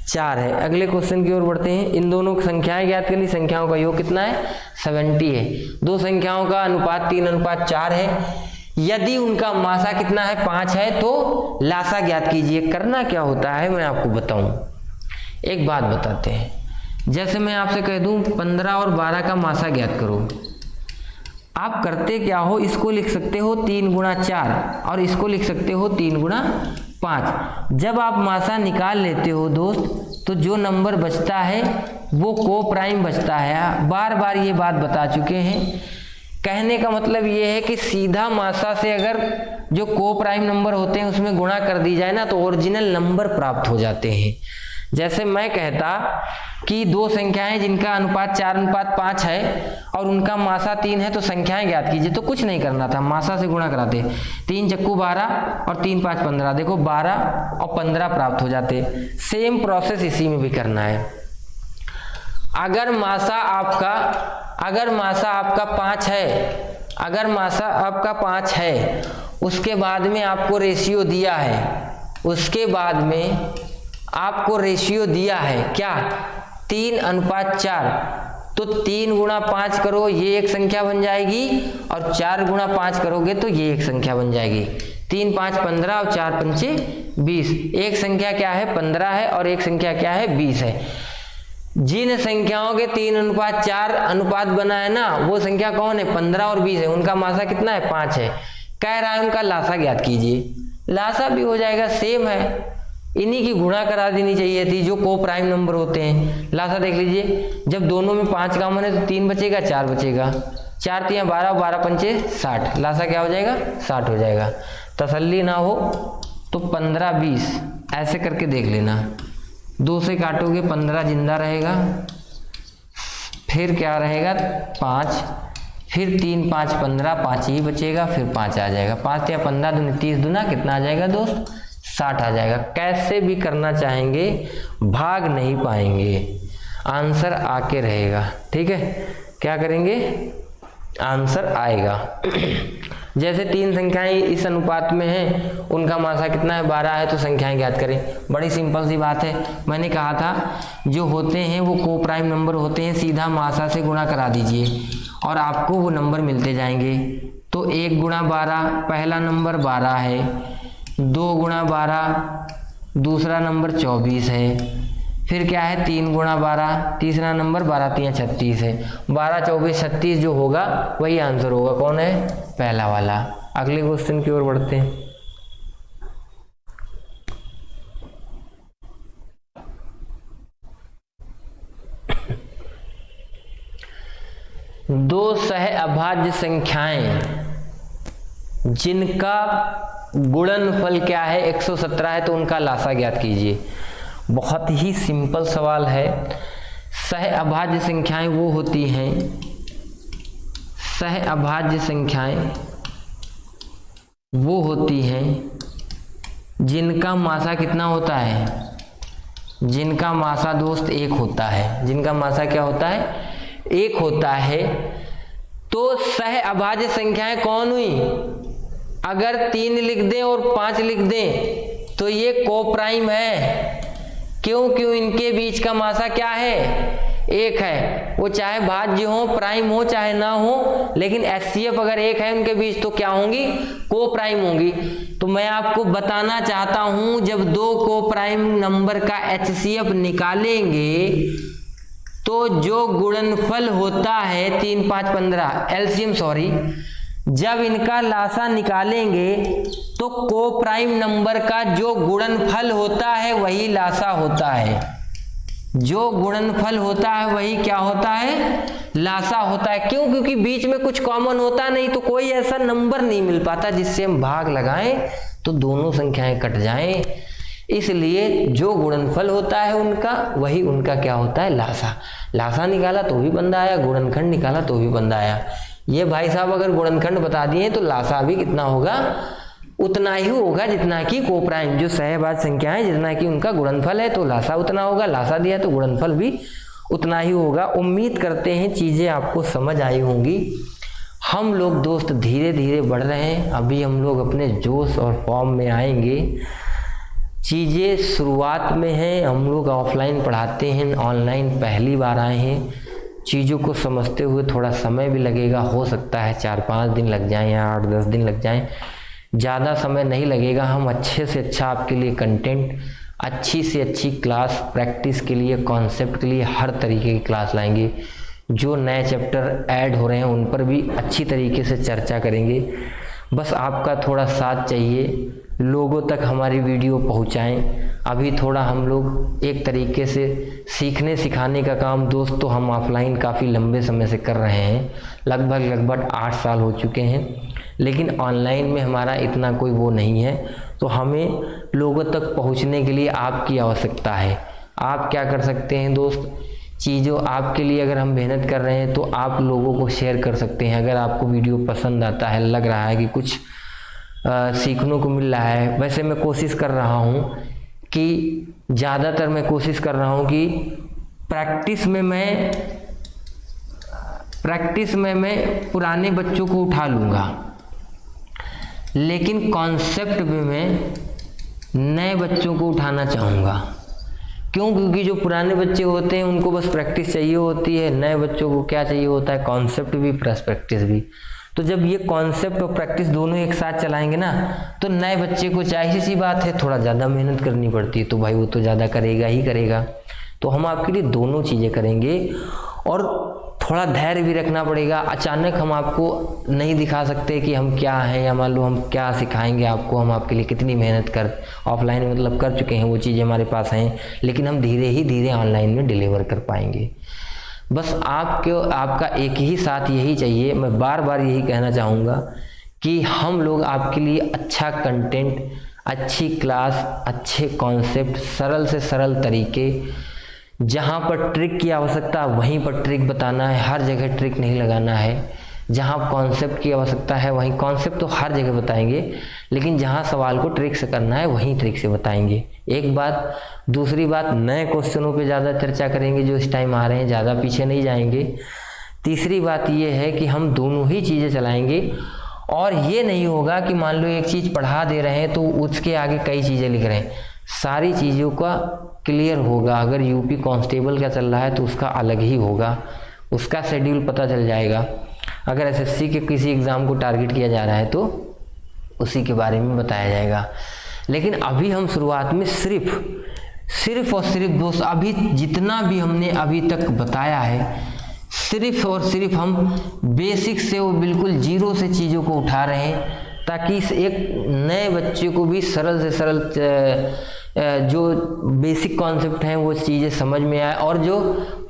4 है। अगले क्वेश्चन की ओर बढ़ते हैं। इन दोनों संख्याएं ज्ञात कर ली, संख्याओं का योग कितना है, 70 है। दो संख्याओं का अनुपात 3:4 है। यदि उनका मासा कितना है, 5 है, तो लासा ज्ञात कीजिए। करना क्या होता है मैं आपको बताऊं, एक बात बताते हैं। जैसे मैं आपसे कह दूं 15 और 12 का मासा ज्ञात करो, आप करते क्या हो, इसको लिख सकते हो 3 गुणा 4 और इसको लिख सकते हो 3 गुणा 5। जब आप मासा निकाल लेते हो दोस्त, तो जो नंबर बचता है वो को प्राइम बचता है। बार बार ये बात बता चुके हैं। कहने का मतलब ये है कि सीधा मासा से अगर जो को प्राइम नंबर होते हैं उसमें गुणा कर दी जाए ना, तो ओरिजिनल नंबर प्राप्त हो जाते हैं। जैसे मैं कहता कि दो संख्याएं जिनका अनुपात 4:5 है और उनका मासा 3 है, तो संख्याएं ज्ञात कीजिए। तो कुछ नहीं करना था, मासा से गुणा कराते। 3 चक्कू 12 और 3 5 15, देखो 12 और 15 प्राप्त हो जाते। सेम प्रोसेस इसी में भी करना है। अगर मासा आपका 5 है, अगर मासा आपका 5 है, उसके बाद में आपको रेशियो दिया है, उसके बाद में आपको रेशियो दिया है क्या, 3:4, तो 3 गुणा 5 करो ये एक संख्या बन जाएगी, और 4 गुणा 5 करोगे तो ये एक संख्या बन जाएगी। 3 5 15 और 4 पंचे 20। एक संख्या क्या है 15 है और एक संख्या क्या है 20 है। जिन संख्याओं के 3:4 अनुपात बना है ना, वो संख्या कौन है 15 और 20 है। उनका मासा कितना है 5 है। कह रहा है उनका लासा ज्ञात कीजिए। लासा भी हो जाएगा, सेम है, इन्हीं की गुणा करा देनी चाहिए थी जो को प्राइम नंबर होते हैं। लासा देख लीजिए, जब दोनों में 5 कॉमन है तो 3 बचेगा 4 बचेगा, 4 3 12 12 पंचे 60। लासा क्या हो जाएगा 60 हो जाएगा। तसल्ली ना हो तो 15 20 ऐसे करके देख लेना। 2 से काटोगे 15 जिंदा रहेगा, फिर क्या रहेगा 5, फिर 3 5 15 5 ही बचेगा, फिर 5 आ जाएगा। 5 या 15 दूनी 30 दूना कितना आ जाएगा दोस्त 60 आ जाएगा। कैसे भी करना चाहेंगे भाग नहीं पाएंगे, आंसर आके रहेगा। ठीक है, क्या करेंगे आंसर आएगा। जैसे 3 संख्याएं इस अनुपात में हैं, उनका मासा कितना है 12 है, तो संख्याएं ज्ञात करें। बड़ी सिंपल सी बात है। मैंने कहा था जो होते हैं वो को प्राइम नंबर होते हैं, सीधा मासा से गुणा करा दीजिए और आपको वो नंबर मिलते जाएंगे। तो 1 गुणा 12 पहला नंबर 12 है, 2 गुणा 12 दूसरा नंबर 24 है, फिर क्या है 3 गुणा 12 तीसरा नंबर 12 3 36 है। 12 24 36 जो होगा वही आंसर होगा। कौन है पहला वाला। अगले क्वेश्चन की ओर बढ़ते हैं। दो सहअभाज्य संख्याएं जिनका गुणनफल क्या है 117 है, तो उनका लासा ज्ञात कीजिए। बहुत ही सिंपल सवाल है। सहअभाज्य संख्याएं वो होती हैं, सहअभाज्य संख्याएं वो होती हैं जिनका मासा कितना होता है, जिनका मासा दोस्त 1 होता है। जिनका मासा क्या होता है 1 होता है। तो सहअभाज्य संख्याएं कौन हुई, अगर 3 लिख दें और 5 लिख दें तो ये को प्राइम है। क्यों इनके बीच का मासा क्या है 1 है। वो चाहे भाज्य हो प्राइम हो चाहे ना हो, लेकिन एचसीएफ अगर 1 है उनके बीच तो क्या होंगी को प्राइम होंगी। तो मैं आपको बताना चाहता हूं जब 2 को प्राइम नंबर का एचसीएफ निकालेंगे तो जो गुणनफल होता है 3 5 15 एलसीएम सॉरी, जब इनका लासा निकालेंगे तो को प्राइम नंबर का जो गुणनफल होता है वही लासा होता है। जो गुणनफल होता है वही क्या होता है लासा होता है। क्यों, क्योंकि बीच में कुछ कॉमन होता नहीं, तो कोई ऐसा नंबर नहीं मिल पाता जिससे हम भाग लगाएं तो दोनों संख्याएं कट जाएं। इसलिए जो गुणनफल होता है उनका वही उनका क्या होता है लासा। लासा निकाला तो भी बंदा आया, गुणनखंड निकाला तो भी बंदा आया। ये भाई साहब अगर गुणनखंड बता दिए तो लासा भी कितना होगा उतना ही होगा जितना कि को प्राइम जो सहअभाज्य संख्या है जितना कि उनका गुणनफल है, तो लासा उतना होगा। लासा दिया तो गुणनफल भी उतना ही होगा। उम्मीद करते हैं चीजें आपको समझ आई होंगी। हम लोग दोस्त धीरे धीरे बढ़ रहे हैं, अभी हम लोग अपने जोश और फॉर्म में आएंगे। चीज़ें शुरुआत में हैं, हम लोग ऑफलाइन पढ़ाते हैं, ऑनलाइन पहली बार आए हैं। चीज़ों को समझते हुए थोड़ा समय भी लगेगा, हो सकता है 4-5 दिन लग जाएं या 8-10 दिन लग जाएं, ज़्यादा समय नहीं लगेगा। हम अच्छे से अच्छा आपके लिए कंटेंट, अच्छी से अच्छी क्लास, प्रैक्टिस के लिए, कॉन्सेप्ट के लिए हर तरीके की क्लास लाएंगे। जो नए चैप्टर ऐड हो रहे हैं उन पर भी अच्छी तरीके से चर्चा करेंगे। बस आपका थोड़ा साथ चाहिए, लोगों तक हमारी वीडियो पहुंचाएं। अभी थोड़ा हम लोग एक तरीके से सीखने सिखाने का काम दोस्त तो हम ऑफलाइन काफ़ी लंबे समय से कर रहे हैं, लगभग 8 साल हो चुके हैं, लेकिन ऑनलाइन में हमारा इतना कोई वो नहीं है। तो हमें लोगों तक पहुंचने के लिए आपकी आवश्यकता है। आप क्या कर सकते हैं दोस्त, चीज़ों आपके लिए अगर हम मेहनत कर रहे हैं तो आप लोगों को शेयर कर सकते हैं। अगर आपको वीडियो पसंद आता है, लग रहा है कि कुछ सीखने को मिल रहा है, वैसे मैं कोशिश कर रहा हूँ कि ज़्यादातर मैं कोशिश कर रहा हूँ कि प्रैक्टिस में मैं पुराने बच्चों को उठा लूँगा, लेकिन कॉन्सेप्ट में मैं नए बच्चों को उठाना चाहूँगा। क्यों? क्योंकि जो पुराने बच्चे होते हैं उनको बस प्रैक्टिस चाहिए होती है, नए बच्चों को क्या चाहिए होता है? कॉन्सेप्ट भी प्लस प्रैक्टिस भी। तो जब ये कॉन्सेप्ट और प्रैक्टिस दोनों एक साथ चलाएंगे ना, तो नए बच्चे को जाहिर सी बात है थोड़ा ज़्यादा मेहनत करनी पड़ती है, तो भाई वो तो ज़्यादा करेगा ही करेगा। तो हम आपके लिए दोनों चीज़ें करेंगे, और थोड़ा धैर्य भी रखना पड़ेगा। अचानक हम आपको नहीं दिखा सकते कि हम क्या हैं, या मान लो हम क्या सिखाएंगे आपको, हम आपके लिए कितनी मेहनत कर ऑफलाइन मतलब कर चुके हैं, वो चीज़ें हमारे पास हैं, लेकिन हम धीरे ही धीरे ऑनलाइन में डिलीवर कर पाएंगे। बस आपका एक ही साथ यही चाहिए। मैं बार बार यही कहना चाहूँगा कि हम लोग आपके लिए अच्छा कंटेंट, अच्छी क्लास, अच्छे कॉन्सेप्ट, सरल से सरल तरीके, जहाँ पर ट्रिक की आवश्यकता वहीं पर ट्रिक बताना है, हर जगह ट्रिक नहीं लगाना है। जहाँ कॉन्सेप्ट की आवश्यकता है वहीं कॉन्सेप्ट तो हर जगह बताएंगे, लेकिन जहाँ सवाल को ट्रिक से करना है वहीं ट्रिक से बताएंगे। एक बात। दूसरी बात, नए क्वेश्चनों पे ज़्यादा चर्चा करेंगे जो इस टाइम आ रहे हैं, ज़्यादा पीछे नहीं जाएंगे। तीसरी बात ये है कि हम दोनों ही चीज़ें चलाएंगे, और ये नहीं होगा कि मान लो एक चीज़ पढ़ा दे रहे हैं तो उसके आगे कई चीज़ें लिख रहे हैं। सारी चीज़ों का क्लियर होगा। अगर यूपी कांस्टेबल का चल रहा है तो उसका अलग ही होगा, उसका शेड्यूल पता चल जाएगा। अगर एसएससी के किसी एग्ज़ाम को टारगेट किया जा रहा है तो उसी के बारे में बताया जाएगा। लेकिन अभी हम शुरुआत में सिर्फ और सिर्फ दोस्त, अभी जितना भी हमने अभी तक बताया है, सिर्फ और सिर्फ हम बेसिक से वो बिल्कुल जीरो से चीज़ों को उठा रहे हैं, ताकि इस एक नए बच्चे को भी सरल से सरल जो बेसिक कॉन्सेप्ट हैं वो चीज़ें समझ में आए। और जो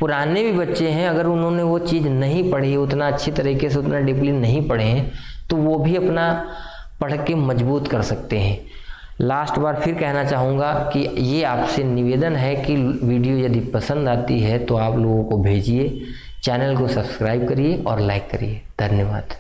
पुराने भी बच्चे हैं, अगर उन्होंने वो चीज़ नहीं पढ़ी उतना अच्छी तरीके से, उतना डीपली नहीं पढ़े हैं, तो वो भी अपना पढ़ के मजबूत कर सकते हैं। लास्ट बार फिर कहना चाहूँगा कि ये आपसे निवेदन है कि वीडियो यदि पसंद आती है तो आप लोगों को भेजिए, चैनल को सब्सक्राइब करिए और लाइक करिए। धन्यवाद।